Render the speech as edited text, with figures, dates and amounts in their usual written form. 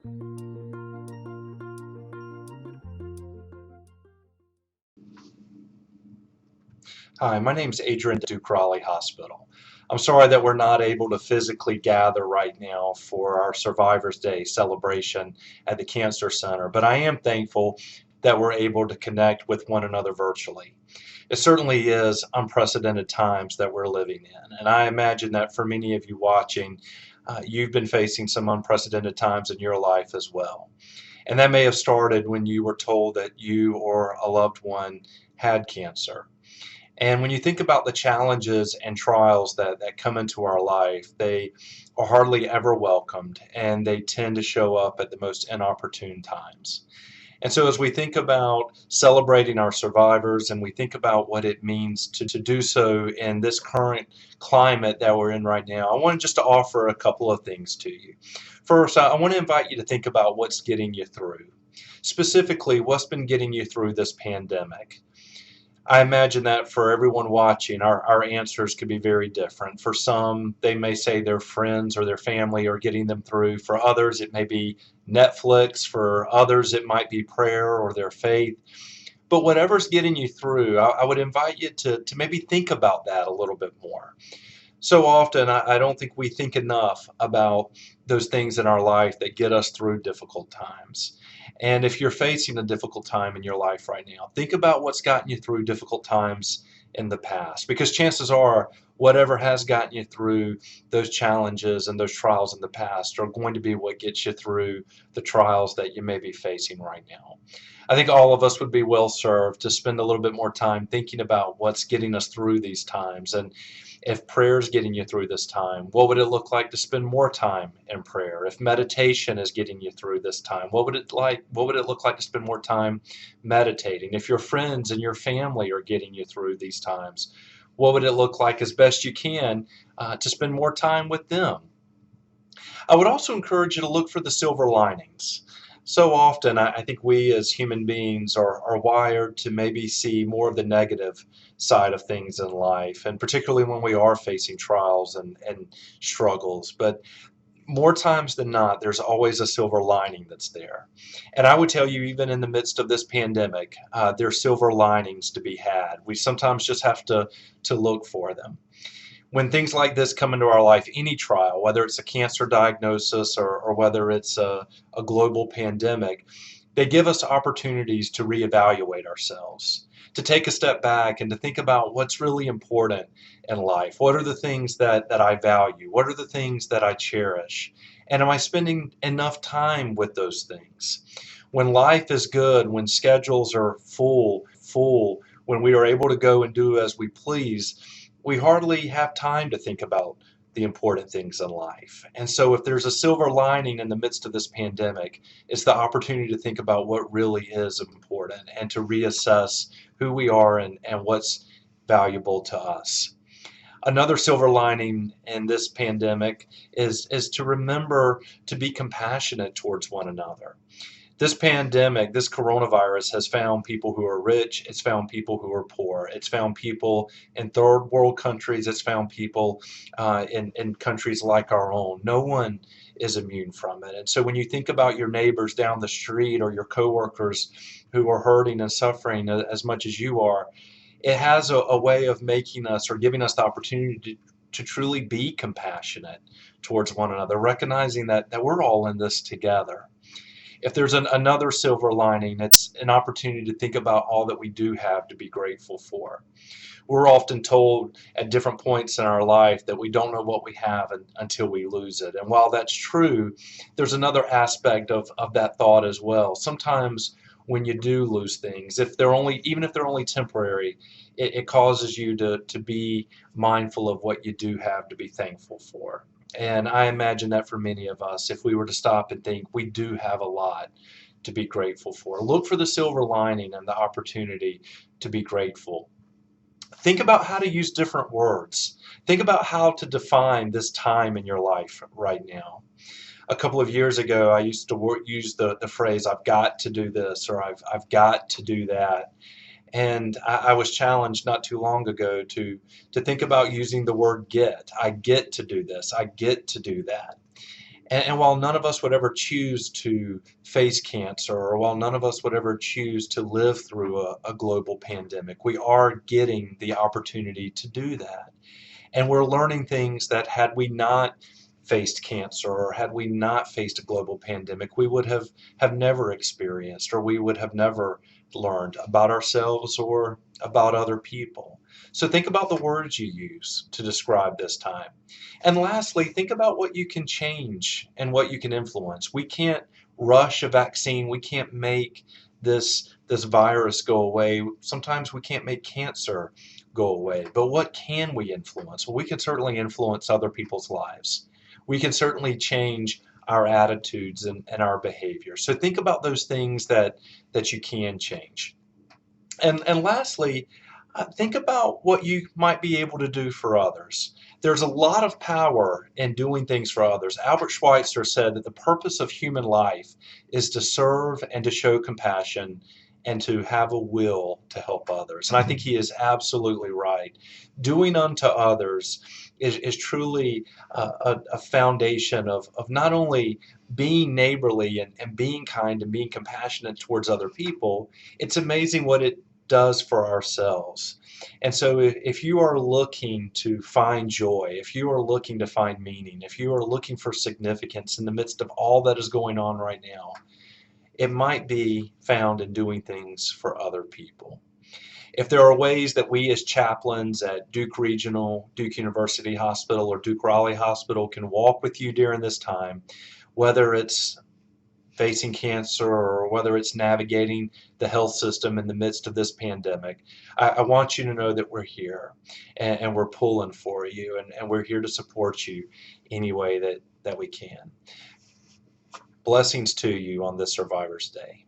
Hi, my name's Adrian Duke Raleigh Hospital. I'm sorry that we're not able to physically gather right now for our Survivors Day celebration at the Cancer Center, but I am thankful that we're able to connect with one another virtually. It certainly is unprecedented times that we're living in, and I imagine that for many of you watching, you've been facing some unprecedented times in your life as well. And that may have started when you were told that you or a loved one had cancer. And when you think about the challenges and trials that come into our life, they are hardly ever welcomed and they tend to show up at the most inopportune times. And so, as we think about celebrating our survivors and we think about what it means to do so in this current climate that we're in right now, I want just to offer a couple of things to you. First, I want to invite you to think about what's getting you through. Specifically, what's been getting you through this pandemic? I imagine that for everyone watching, our answers could be very different. For some, they may say their friends or their family are getting them through. For others, it may be Netflix. For others, it might be prayer or their faith. But whatever's getting you through, I would invite you to maybe think about that a little bit more. So often, I don't think we think enough about those things in our life that get us through difficult times. And if you're facing a difficult time in your life right now, think about what's gotten you through difficult times in the past. Because chances are, whatever has gotten you through those challenges and those trials in the past are going to be what gets you through the trials that you may be facing right now. I think all of us would be well served to spend a little bit more time thinking about what's getting us through these times. And if prayer is getting you through this time, what would it look like to spend more time in prayer? If meditation is getting you through this time, what would it look like to spend more time meditating? If your friends and your family are getting you through these times, what would it look like as best you can to spend more time with them? I would also encourage you to look for the silver linings. So often, I think we as human beings are wired to maybe see more of the negative side of things in life, and particularly when we are facing trials and struggles. But more times than not, there's always a silver lining that's there. And I would tell you, even in the midst of this pandemic, there's silver linings to be had. We sometimes just have to look for them. When things like this come into our life, any trial, whether it's a cancer diagnosis or whether it's a global pandemic, they give us opportunities to reevaluate ourselves, to take a step back and to think about what's really important in life. What are the things that I value? What are the things that I cherish? And am I spending enough time with those things? When life is good, when schedules are full, when we are able to go and do as we please, we hardly have time to think about the important things in life. And so, if there's a silver lining in the midst of this pandemic, it's the opportunity to think about what really is important and to reassess who we are and what's valuable to us. Another silver lining in this pandemic is to remember to be compassionate towards one another. This pandemic, this coronavirus has found people who are rich, it's found people who are poor, it's found people in third world countries, it's found people in countries like our own. No one is immune from it. And so when you think about your neighbors down the street or your coworkers who are hurting and suffering as much as you are, it has a way of making us or giving us the opportunity to truly be compassionate towards one another, recognizing that we're all in this together. If there's another silver lining, it's an opportunity to think about all that we do have to be grateful for. We're often told at different points in our life that we don't know what we have until we lose it. And while that's true, there's another aspect of that thought as well. Sometimes when you do lose things, even if they're only temporary, it causes you to be mindful of what you do have to be thankful for. And I imagine that for many of us, if we were to stop and think, we do have a lot to be grateful for. Look for the silver lining and the opportunity to be grateful. Think about how to use different words. Think about how to define this time in your life right now. A couple of years ago, I used to use the phrase, I've got to do this, or I've got to do that. And I was challenged not too long ago to think about using the word get. I get to do this. I get to do that. And while none of us would ever choose to face cancer, or while none of us would ever choose to live through a global pandemic, we are getting the opportunity to do that. And we're learning things that had we not faced cancer or had we not faced a global pandemic, we would have never experienced, or we would have never learned about ourselves or about other people. So think about the words you use to describe this time. And lastly, think about what you can change and what you can influence. We can't rush a vaccine. We can't make this virus go away. Sometimes we can't make cancer go away. But what can we influence? Well, we can certainly influence other people's lives. We can certainly change our attitudes and our behavior. So think about those things that you can change. And lastly, think about what you might be able to do for others. There's a lot of power in doing things for others. Albert Schweitzer said that the purpose of human life is to serve and to show compassion and to have a will to help others. And I think he is absolutely right. Doing unto others is truly a foundation of not only being neighborly and being kind and being compassionate towards other people. It's amazing what it does for ourselves. And so if you are looking to find joy, if you are looking to find meaning, if you are looking for significance in the midst of all that is going on right now, it might be found in doing things for other people. If there are ways that we as chaplains at Duke Regional, Duke University Hospital, or Duke Raleigh Hospital can walk with you during this time, whether it's facing cancer or whether it's navigating the health system in the midst of this pandemic, I want you to know that we're here and we're pulling for you, and we're here to support you any way that we can. Blessings to you on this Survivor's Day.